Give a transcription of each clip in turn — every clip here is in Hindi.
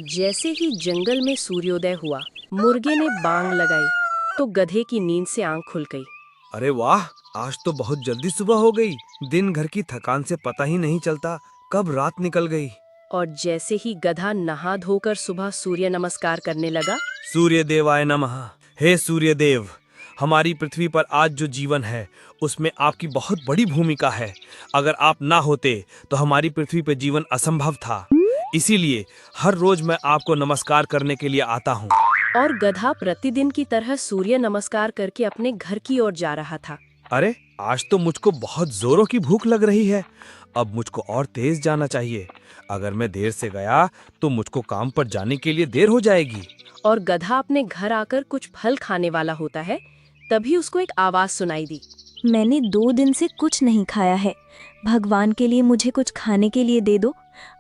जैसे ही जंगल में सूर्योदय हुआ, मुर्गे ने बांग लगाई तो गधे की नींद से आंख खुल गई। अरे वाह, आज तो बहुत जल्दी सुबह हो गई। दिन भर की थकान से पता ही नहीं चलता कब रात निकल गई। और जैसे ही गधा नहा धोकर सुबह सूर्य नमस्कार करने लगा, सूर्य देवाय नमः। हे सूर्य देव, हमारी पृथ्वी पर आज जो जीवन है उसमें आपकी बहुत बड़ी भूमिका है। अगर आप ना होते तो हमारी पृथ्वी पर जीवन असंभव था। इसीलिए हर रोज मैं आपको नमस्कार करने के लिए आता हूँ। और गधा प्रतिदिन की तरह सूर्य नमस्कार करके अपने घर की ओर जा रहा था। अरे, आज तो मुझको बहुत जोरों की भूख लग रही है। अब मुझको और तेज जाना चाहिए। अगर मैं देर से गया तो मुझको काम पर जाने के लिए देर हो जाएगी। और गधा अपने घर आकर कुछ फल खाने वाला होता है, तभी उसको एक आवाज सुनाई दी। मैंने 2 दिन से कुछ नहीं खाया है। भगवान के लिए मुझे कुछ खाने के लिए दे दो।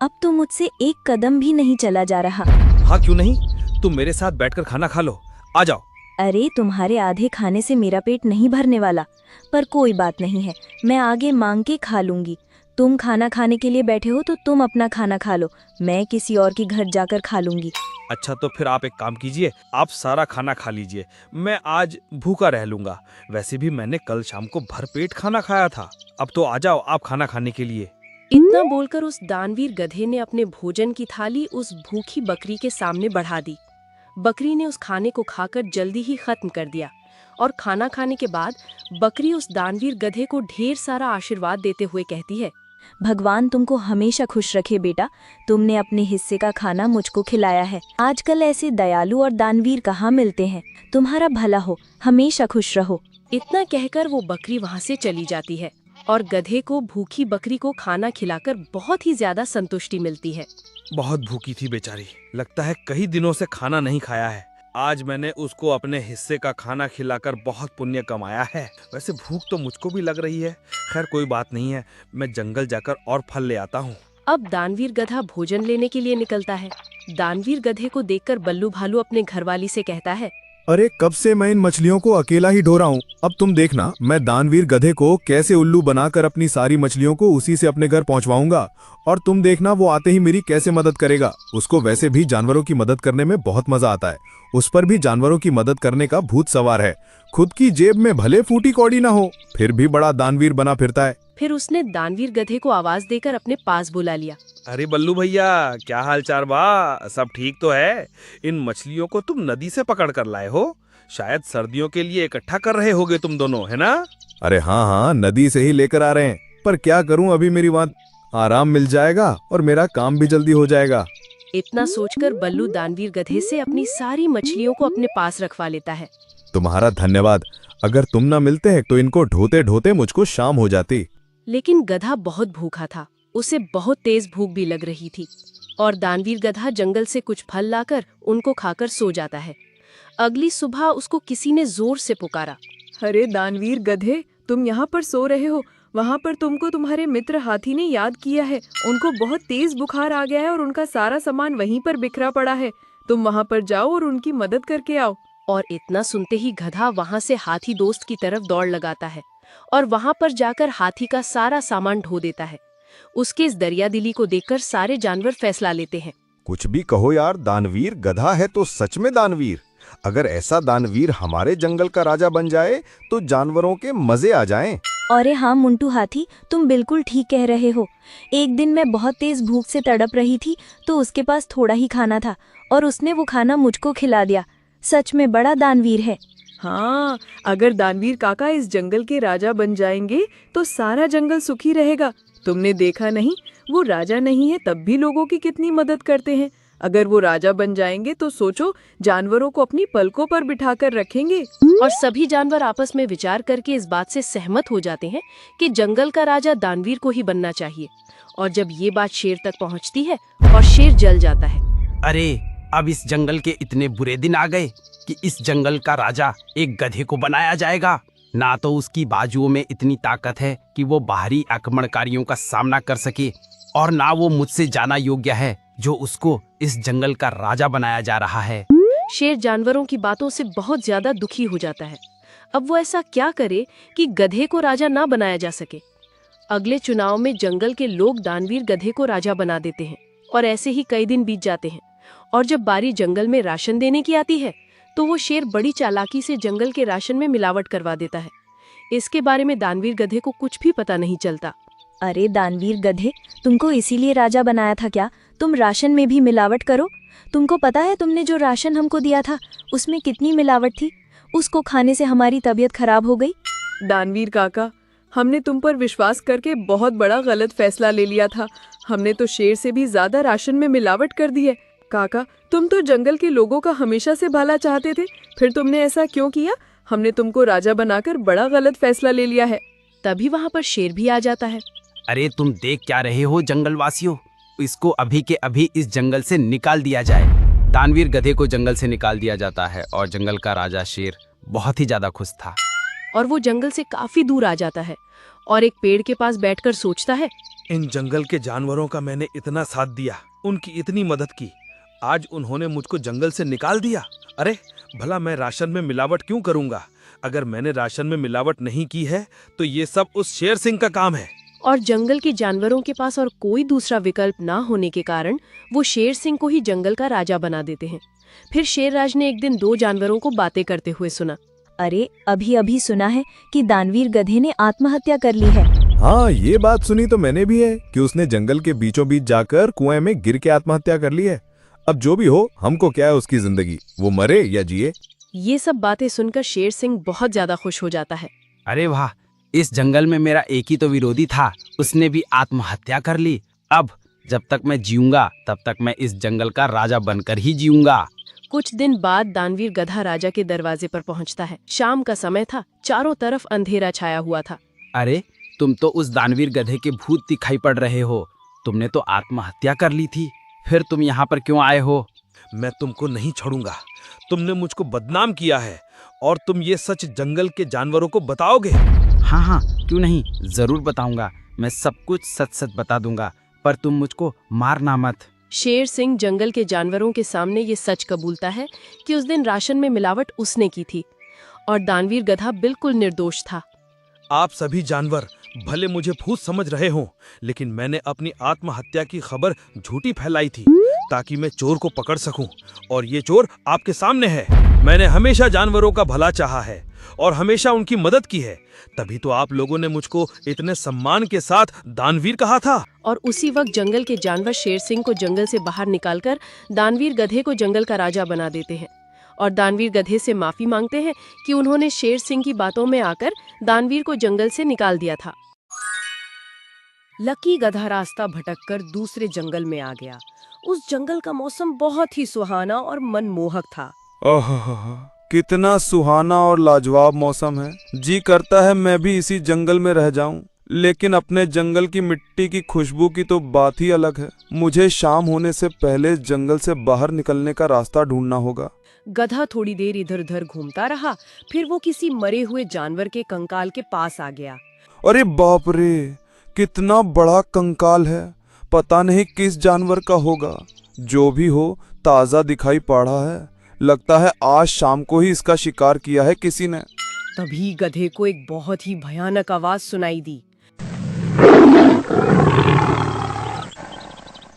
अब तो मुझसे एक कदम भी नहीं चला जा रहा। हाँ, क्यों नहीं, तुम मेरे साथ बैठकर खाना खा लो। आ जाओ। अरे, तुम्हारे आधे खाने से मेरा पेट नहीं भरने वाला। पर कोई बात नहीं है, मैं आगे मांग के खा लूंगी। तुम खाना खाने के लिए बैठे हो तो तुम अपना खाना खा लो, मैं किसी और के घर जाकर खा लूंगी। अच्छा, तो फिर आप एक काम कीजिए, आप सारा खाना खा लीजिए। मैं आज भूखा रह लूंगा। वैसे भी मैंने कल शाम को भरपेट खाना खाया था। अब तो आ जाओ आप खाना खाने के लिए। इतना बोलकर उस दानवीर गधे ने अपने भोजन की थाली उस भूखी बकरी के सामने बढ़ा दी। बकरी ने उस खाने को खाकर जल्दी ही खत्म कर दिया। और खाना खाने के बाद बकरी उस दानवीर गधे को ढेर सारा आशीर्वाद देते हुए कहती है, भगवान तुमको हमेशा खुश रखे बेटा। तुमने अपने हिस्से का खाना मुझको खिलाया है। आजकल ऐसे दयालु और दानवीर कहाँ मिलते हैं। तुम्हारा भला हो, हमेशा खुश रहो। इतना कहकर वो बकरी वहाँ से चली जाती है और गधे को भूखी बकरी को खाना खिलाकर बहुत ही ज्यादा संतुष्टि मिलती है। बहुत भूखी थी बेचारी, लगता है कई दिनों से खाना नहीं खाया है। आज मैंने उसको अपने हिस्से का खाना खिलाकर बहुत पुण्य कमाया है। वैसे भूख तो मुझको भी लग रही है। खैर कोई बात नहीं है, मैं जंगल जाकर और फल ले आता हूँ। अब दानवीर गधा भोजन लेने के लिए निकलता है। दानवीर गधे को देखकर बल्लू भालू अपने घरवाली से कहता है, अरे, कब से मैं इन मछलियों को अकेला ही ढो रहा हूँ। अब तुम देखना, मैं दानवीर गधे को कैसे उल्लू बनाकर अपनी सारी मछलियों को उसी से अपने घर पहुँचवाऊंगा। और तुम देखना वो आते ही मेरी कैसे मदद करेगा। उसको वैसे भी जानवरों की मदद करने में बहुत मजा आता है। उस पर भी जानवरों की मदद करने का भूत सवार है। खुद की जेब में भले फूटी कौड़ी ना हो, फिर भी बड़ा दानवीर बना फिरता है। फिर उसने दानवीर गधे को आवाज देकर अपने पास बुला लिया। अरे बल्लू भैया, क्या हाल चाल बा? सब ठीक तो है? इन मछलियों को तुम नदी से पकड़ कर लाए हो? शायद सर्दियों के लिए इकट्ठा कर रहे होगे तुम दोनों, है ना? अरे हाँ हाँ, नदी से ही लेकर आ रहे हैं। पर क्या करूं, अभी मेरी बात आराम मिल जाएगा और मेरा काम भी जल्दी हो जाएगा। इतना सोचकर बल्लू दानवीर गधे से अपनी सारी मछलियों को अपने पास रखवा लेता है। तुम्हारा धन्यवाद। अगर तुम ना मिलते हैं तो इनको ढोते ढोते मुझको शाम हो जाती। लेकिन गधा बहुत भूखा था, उसे बहुत तेज भूख भी लग रही थी। और दानवीर गधा जंगल से कुछ फल लाकर उनको खाकर सो जाता है। अगली सुबह उसको किसी ने जोर से पुकारा, अरे दानवीर गधे, तुम यहाँ पर सो रहे हो? वहाँ पर तुमको तुम्हारे मित्र हाथी ने याद किया है। उनको बहुत तेज बुखार आ गया है और उनका सारा सामान वहीं पर बिखरा पड़ा है। तुम वहाँ पर जाओ और उनकी मदद करके आओ। और इतना सुनते ही गधा वहाँ से हाथी दोस्त की तरफ दौड़ लगाता है और वहाँ पर जाकर हाथी का सारा सामान ढो देता है। उसके इस दरियादिली को देखकर सारे जानवर फैसला लेते हैं। कुछ भी कहो यार, दानवीर गधा है तो सच में दानवीर। अगर ऐसा दानवीर हमारे जंगल का राजा बन जाए तो जानवरों के मजे आ जाएं। अरे हाँ मुंटू हाथी, तुम बिल्कुल ठीक कह रहे हो। एक दिन मैं बहुत तेज भूख से तड़प रही थी तो उसके पास थोड़ा ही खाना था और उसने वो खाना मुझको खिला दिया। सच में बड़ा दानवीर है। हाँ, अगर दानवीर काका इस जंगल के राजा बन जाएंगे तो सारा जंगल सुखी रहेगा। तुमने देखा नहीं, वो राजा नहीं है तब भी लोगों की कितनी मदद करते हैं। अगर वो राजा बन जाएंगे तो सोचो, जानवरों को अपनी पलकों पर बिठाकर रखेंगे। और सभी जानवर आपस में विचार करके इस बात से सहमत हो जाते हैं कि जंगल का राजा दानवीर को ही बनना चाहिए। और जब ये बात शेर तक पहुंचती है और शेर जल जाता है। अरे, अब इस जंगल के इतने बुरे दिन आ गए कि इस जंगल का राजा एक गधे को बनाया जाएगा। ना तो उसकी बाजुओं में इतनी ताकत है कि वो बाहरी आक्रमणकारियों का सामना कर सके, और ना वो मुझसे जाना योग्य है जो उसको इस जंगल का राजा बनाया जा रहा है। शेर जानवरों की बातों से बहुत ज्यादा दुखी हो जाता है। अब वो ऐसा क्या करे कि गधे को राजा ना बनाया जा सके। अगले चुनाव में जंगल के लोग दानवीर गधे को राजा बना देते हैं और ऐसे ही कई दिन बीत जाते हैं और जब बारी जंगल में राशन देने की आती है तो वो शेर बड़ी चालाकी से जंगल के राशन में मिलावट करवा देता है। इसके बारे में दानवीर गधे को कुछ भी पता नहीं चलता। अरे दानवीर गधे, तुमको इसीलिए राजा बनाया था क्या? तुम राशन में भी मिलावट करो। तुमको पता है तुमने जो राशन हमको दिया था उसमें कितनी मिलावट थी? उसको खाने से हमारी तबीयत खराब हो गई। दानवीर काका, हमने तुम पर विश्वास करके बहुत बड़ा गलत फैसला ले लिया था। हमने तो शेर से भी ज्यादा राशन में मिलावट कर दी है। काका, तुम तो जंगल के लोगों का हमेशा से भला चाहते थे, फिर तुमने ऐसा क्यों किया? हमने तुमको राजा बनाकर बड़ा गलत फैसला ले लिया है। तभी वहाँ पर शेर भी आ जाता है। अरे तुम देख क्या रहे हो जंगलवासियों? इसको अभी के अभी इस जंगल से निकाल दिया जाए। दानवीर गधे को जंगल से निकाल दिया जाता है और जंगल का राजा शेर बहुत ही ज्यादा खुश था। और वो जंगल से काफी दूर आ जाता है और एक पेड़ के पास बैठकर सोचता है, इन जंगल के जानवरों का मैंने इतना साथ दिया, उनकी इतनी मदद की, आज उन्होंने मुझको जंगल से निकाल दिया। अरे भला मैं राशन में मिलावट क्यों करूंगा? अगर मैंने राशन में मिलावट नहीं की है तो ये सब उस शेर सिंह का काम है। और जंगल के जानवरों के पास और कोई दूसरा विकल्प ना होने के कारण वो शेर सिंह को ही जंगल का राजा बना देते हैं। फिर शेरराज ने एक दिन दो जानवरों को बातें करते हुए सुना। अरे अभी अभी सुना है कि दानवीर गधे ने आत्महत्या कर ली है। हाँ, ये बात सुनी तो मैंने भी है कि उसने जंगल के बीचों बीच जाकर कुएं में गिर के आत्महत्या कर ली है। अब जो भी हो, हमको क्या है उसकी जिंदगी, वो मरे या जिए। ये सब बातें सुनकर शेर सिंह बहुत ज्यादा खुश हो जाता है। अरे वाह, इस जंगल में मेरा एक ही तो विरोधी था, उसने भी आत्महत्या कर ली। अब जब तक मैं जीऊंगा तब तक मैं इस जंगल का राजा बनकर ही जीऊंगा। कुछ दिन बाद दानवीर गधा राजा के दरवाजे पर पहुंचता है। शाम का समय था, चारों तरफ अंधेरा छाया हुआ था। अरे तुम तो उस दानवीर गधे के भूत दिखाई पड़ रहे हो। तुमने तो आत्महत्या कर ली थी, फिर तुम यहाँ पर क्यों आए हो? मैं तुमको नहीं छोड़ूंगा। तुमने मुझको बदनाम किया है और तुम ये सच जंगल के जानवरों को बताओगे? हाँ हाँ, क्यों नहीं, जरूर बताऊंगा। मैं सब कुछ सच सच बता दूंगा, पर तुम मुझको मारना मत। शेर सिंह जंगल के जानवरों के सामने ये सच कबूलता है कि उस दिन राशन में मिलावट उसने की थी और दानवीर गधा बिल्कुल निर्दोष था। आप सभी जानवर भले मुझे भूत समझ रहे हों, लेकिन मैंने अपनी आत्महत्या की खबर झूठी फैलाई थी ताकि मैं चोर को पकड़ सकूं, और ये चोर आपके सामने है। मैंने हमेशा जानवरों का भला चाहा है और हमेशा उनकी मदद की है, तभी तो आप लोगों ने मुझको इतने सम्मान के साथ दानवीर कहा था। और उसी वक्त जंगल के जानवर शेर सिंह को जंगल से बाहर निकालकर दानवीर गधे को जंगल का राजा बना देते हैं और दानवीर गधे से माफी मांगते हैं कि उन्होंने शेर सिंह की बातों में आकर दानवीर को जंगल से निकाल दिया था। लकी गधा रास्ता भटककर दूसरे जंगल में आ गया। उस जंगल का मौसम बहुत ही सुहाना और मनमोहक था। कितना सुहाना और लाजवाब मौसम है। जी करता है मैं भी इसी जंगल में रह जाऊं, लेकिन अपने जंगल की मिट्टी की खुशबू की तो बात ही अलग है। मुझे शाम होने से पहले जंगल से बाहर निकलने का रास्ता ढूंढना होगा। गधा थोड़ी देर इधर उधर घूमता रहा, फिर वो किसी मरे हुए जानवर के कंकाल के पास आ गया। अरे बाप रे, कितना बड़ा कंकाल है। पता नहीं किस जानवर का होगा। जो भी हो, ताजा दिखाई पड़ा है। लगता है आज शाम को ही इसका शिकार किया है किसी ने। तभी गधे को एक बहुत ही भयानक आवाज सुनाई दी।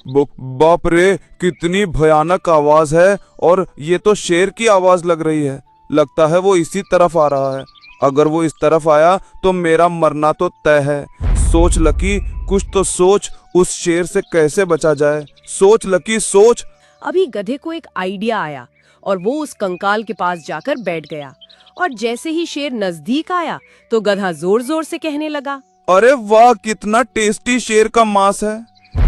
बाप रे, कितनी भयानक आवाज है, और ये तो शेर की आवाज लग रही है। लगता है वो इसी तरफ आ रहा है। अगर वो इस तरफ आया तो मेरा मरना तो तय है। सोच लकी, कुछ तो सोच, उस शेर से कैसे बचा जाए। सोच लकी, सोच। अभी गधे को एक आइडिया आया और वो उस कंकाल के पास जाकर बैठ गया और जैसे ही शेर नजदीक आया तो गधा जोर जोर से कहने लगा, अरे वाह, कितना टेस्टी शेर का मांस है।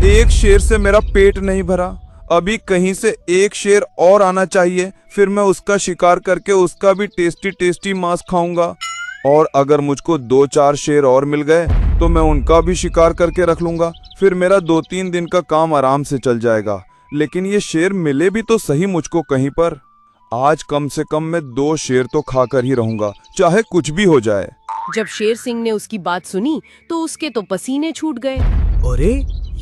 एक शेर से मेरा पेट नहीं भरा, अभी कहीं से एक शेर और आना चाहिए, फिर मैं उसका शिकार करके उसका भी टेस्टी टेस्टी मांस खाऊंगा। और अगर मुझको 2-4 शेर और मिल गए तो मैं उनका भी शिकार करके रख लूंगा, फिर मेरा 2-3 दिन का काम आराम से चल जाएगा। लेकिन ये शेर मिले भी तो सही मुझको कहीं पर। आज कम से कम मैं 2 शेर तो खाकर ही रहूंगा, चाहे कुछ भी हो जाए। जब शेर सिंह ने उसकी बात सुनी तो उसके तो पसीने छूट गए। अरे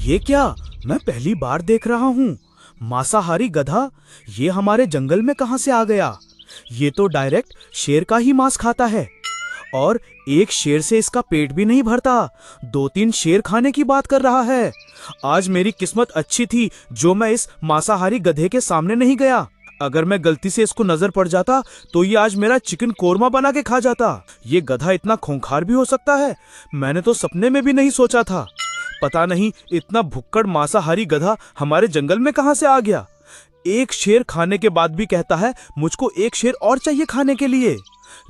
ये क्या, मैं पहली बार देख रहा हूँ। मांसाहारी गधा ये हमारे जंगल में कहाँ से आ गया? ये तो डायरेक्ट शेर का ही मांस खाता है। और एक शेर से इसका पेट भी नहीं भरता, 2-3 शेर खाने की बात कर रहा है। आज मेरी किस्मत अच्छी थी जो मैं इस मांसाहारी गधे के सामने नहीं गया। अगर मैं गलती से इसको नजर पड़ जाता तो ये आज मेरा चिकन कोरमा बना के खा जाता। ये गधा इतना खूंखार भी हो सकता है, मैंने तो सपने में भी नहीं सोचा था। पता नहीं इतना भुक्कड़ मांसाहारी गधा हमारे जंगल में कहां से आ गया। एक शेर खाने के बाद भी कहता है मुझको एक शेर और चाहिए खाने के लिए।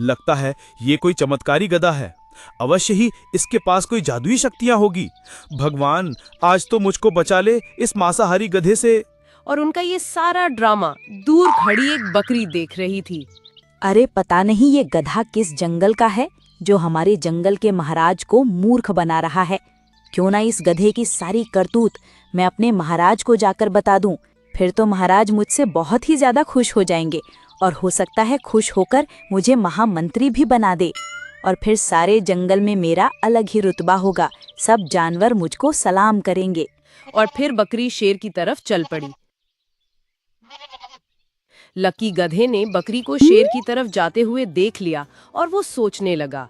लगता है ये कोई चमत्कारी गधा है, अवश्य ही इसके पास कोई जादुई शक्तियां होगी। भगवान, आज तो मुझको बचा ले इस मांसाहारी गधे से। और उनका ये सारा ड्रामा दूर खड़ी एक बकरी देख रही थी। अरे पता नहीं ये गधा किस जंगल का है जो हमारे जंगल के महाराज को मूर्ख बना रहा है। क्यों ना इस गधे की सारी करतूत मैं अपने महाराज को जाकर बता दूं, फिर तो महाराज मुझसे बहुत ही ज्यादा खुश हो जाएंगे और हो सकता है खुश होकर मुझे महामंत्री भी बना दे। और फिर सारे जंगल में मेरा अलग ही रुतबा होगा, सब जानवर मुझको सलाम करेंगे। और फिर बकरी शेर की तरफ चल पड़ी। लकी गधे ने बकरी को शेर की तरफ जाते हुए देख लिया और वो सोचने लगा,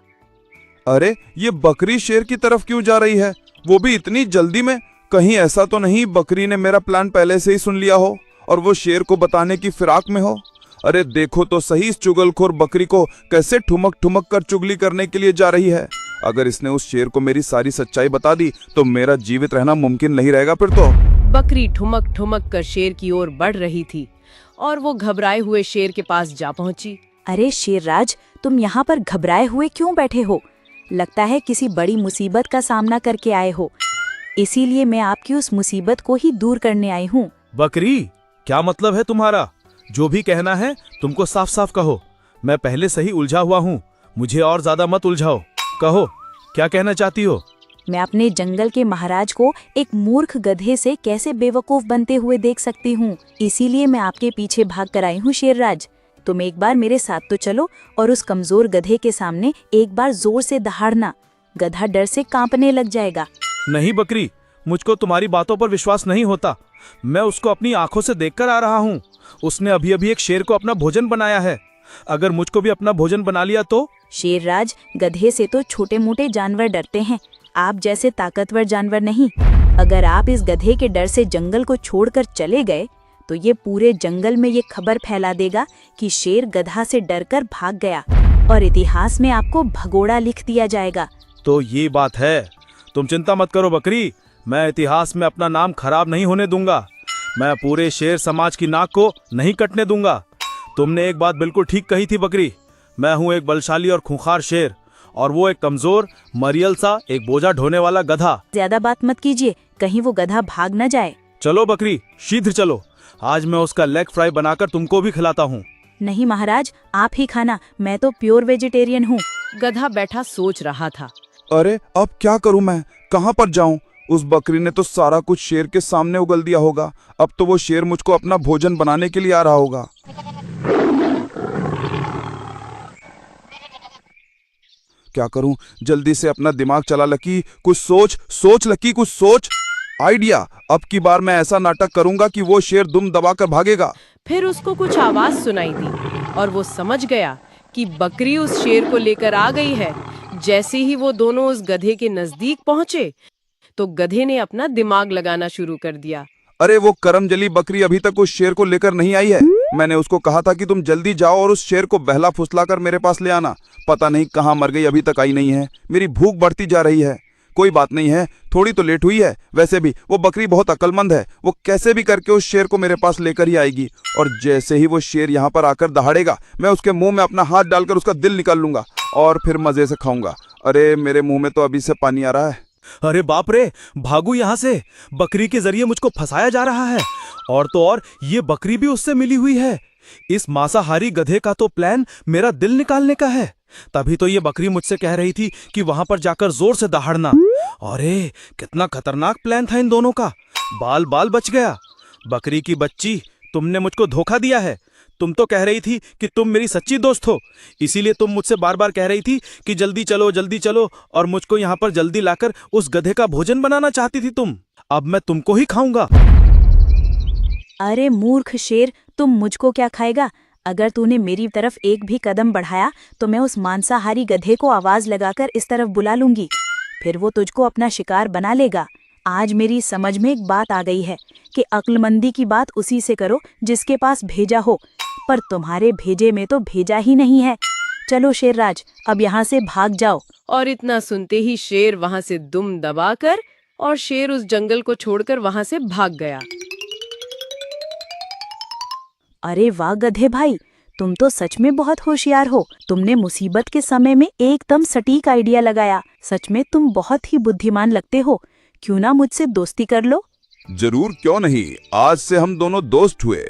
अरे ये बकरी शेर की तरफ क्यों जा रही है, वो भी इतनी जल्दी में? कहीं ऐसा तो नहीं बकरी ने मेरा प्लान पहले से ही सुन लिया हो और वो शेर को बताने की फिराक में हो? अरे देखो तो सही, इस चुगलखोर बकरी को कैसे ठुमक ठुमक कर चुगली करने के लिए जा रही है। अगर इसने उस शेर को मेरी सारी सच्चाई बता दी तो मेरा जीवित रहना मुमकिन नहीं रहेगा फिर तो। बकरी ठुमक ठुमक कर शेर की ओर बढ़ रही थी और वो घबराए हुए शेर के पास जा पहुंची। अरे शेरराज, तुम यहाँ पर घबराए हुए क्यों बैठे हो? लगता है किसी बड़ी मुसीबत का सामना करके आए हो, इसीलिए मैं आपकी उस मुसीबत को ही दूर करने आई हूँ। बकरी, क्या मतलब है तुम्हारा? जो भी कहना है तुमको साफ साफ कहो। मैं पहले से ही उलझा हुआ हूँ, मुझे और ज्यादा मत उलझाओ। कहो, क्या कहना चाहती हो? मैं अपने जंगल के महाराज को एक मूर्ख गधे से कैसे बेवकूफ बनते हुए देख सकती हूँ, इसीलिए मैं आपके पीछे भाग कर आई हूँ। शेरराज, तुम एक बार मेरे साथ तो चलो और उस कमजोर गधे के सामने एक बार जोर से दहाड़ना, गधा डर से कांपने लग जाएगा। नहीं बकरी, मुझको तुम्हारी बातों पर विश्वास नहीं होता। मैं उसको अपनी आंखों से देखकर आ रहा हूँ। उसने अभी अभी एक शेर को अपना भोजन बनाया है। अगर मुझको भी अपना भोजन बना लिया तो? शेरराज, गधे से तो छोटे मोटे जानवर डरते हैं, आप जैसे ताकतवर जानवर नहीं। अगर आप इस गधे के डर से जंगल को छोड़कर चले गए तो ये पूरे जंगल में ये खबर फैला देगा कि शेर गधा से डरकर भाग गया और इतिहास में आपको भगोड़ा लिख दिया जाएगा। तो ये बात है। तुम चिंता मत करो बकरी, मैं इतिहास में अपना नाम खराब नहीं होने दूंगा। मैं पूरे शेर समाज की नाक को नहीं कटने दूंगा। तुमने एक बात बिल्कुल ठीक कही थी बकरी, मैं हूँ एक बलशाली और खूंखार शेर और वो एक कमजोर मरियल सा एक बोझा ढोने वाला गधा। ज्यादा बात मत कीजिए, कहीं वो गधा भाग न जाए। चलो बकरी, शीघ्र चलो, आज मैं उसका लेग फ्राई बनाकर तुमको भी खिलाता हूँ। नहीं महाराज, आप ही खाना, मैं तो प्योर वेजिटेरियन हूँ। गधा बैठा सोच रहा था। अरे अब क्या करूं मैं, कहां पर जाऊं? उस बकरी ने तो सारा कुछ शेर के सामने उगल दिया होगा। अब तो वो शेर मुझको अपना भोजन बनाने के लिए आ रहा होगा। क्या करूं? जल्दी से अपना दिमाग चला लकी, कुछ सोच लकी, कुछ सोच। आइडिया, अब की बार मैं ऐसा नाटक करूंगा कि वो शेर दुम दबाकर भागेगा। फिर उसको कुछ आवाज सुनाई दी और वो समझ गया कि बकरी उस शेर को लेकर आ गई है। जैसे ही वो दोनों उस गधे के नजदीक पहुंचे तो गधे ने अपना दिमाग लगाना शुरू कर दिया। अरे वो करमजली बकरी अभी तक उस शेर को लेकर नहीं आई है। मैंने उसको कहा था कि तुम जल्दी जाओ और उस शेर को बहला फुसला कर मेरे पास ले आना। पता नहीं कहाँ मर गई, अभी तक आई नहीं है। मेरी भूख बढ़ती जा रही है। कोई बात नहीं है, थोड़ी तो लेट हुई है। वैसे भी वो बकरी बहुत अक्लमंद है, वो कैसे भी करके उस शेर को मेरे पास लेकर ही आएगी। और जैसे ही वो शेर यहाँ पर आकर दहाड़ेगा, मैं उसके मुंह में अपना हाथ डालकर उसका दिल निकाल लूंगा और फिर मजे से खाऊंगा। अरे मेरे मुंह में तो अभी से पानी आ रहा है। अरे बाप रे, भागू यहाँ से, बकरी के जरिए मुझको फंसाया जा रहा है। और तो और ये बकरी भी उससे मिली हुई है। इस मांसाहारी गधे का तो प्लान मेरा दिल निकालने का है। तभी तो ये बकरी मुझसे कह रही थी कि वहां पर जाकर जोर से दहाड़ना। अरे कितना खतरनाक प्लान था इन दोनों का। बाल बाल बच गया। बकरी की बच्ची, तुमने मुझको धोखा दिया है। तुम तो कह रही थी कि तुम मेरी सच्ची दोस्त हो, इसीलिए तुम मुझसे बार बार कह रही थी कि जल्दी चलो और मुझको यहाँ पर जल्दी लाकर उस गधे का भोजन बनाना चाहती थी तुम। अब मैं तुमको ही खाऊंगा। अरे मूर्ख शेर, तुम मुझको क्या खाएगा? अगर तूने मेरी तरफ एक भी कदम बढ़ाया तो मैं उस मांसाहारी गधे को आवाज लगाकर इस तरफ बुला लूंगी। फिर वो तुझको अपना शिकार बना लेगा। आज मेरी समझ में एक बात आ गई है कि अक्लमंदी की बात उसी से करो जिसके पास भेजा हो, पर तुम्हारे भेजे में तो भेजा ही नहीं है। चलो शेरराज, अब यहाँ से भाग जाओ। और इतना सुनते ही शेर वहां से दुम दबाकर और शेर उस जंगल को छोड़कर वहां से भाग गया। अरे वाह गधे भाई, तुम तो सच में बहुत होशियार हो। तुमने मुसीबत के समय में एकदम सटीक आइडिया लगाया। सच में तुम बहुत ही बुद्धिमान लगते हो। क्यों ना मुझसे दोस्ती कर लो। जरूर, क्यों नहीं। आज से हम दोनों दोस्त हुए।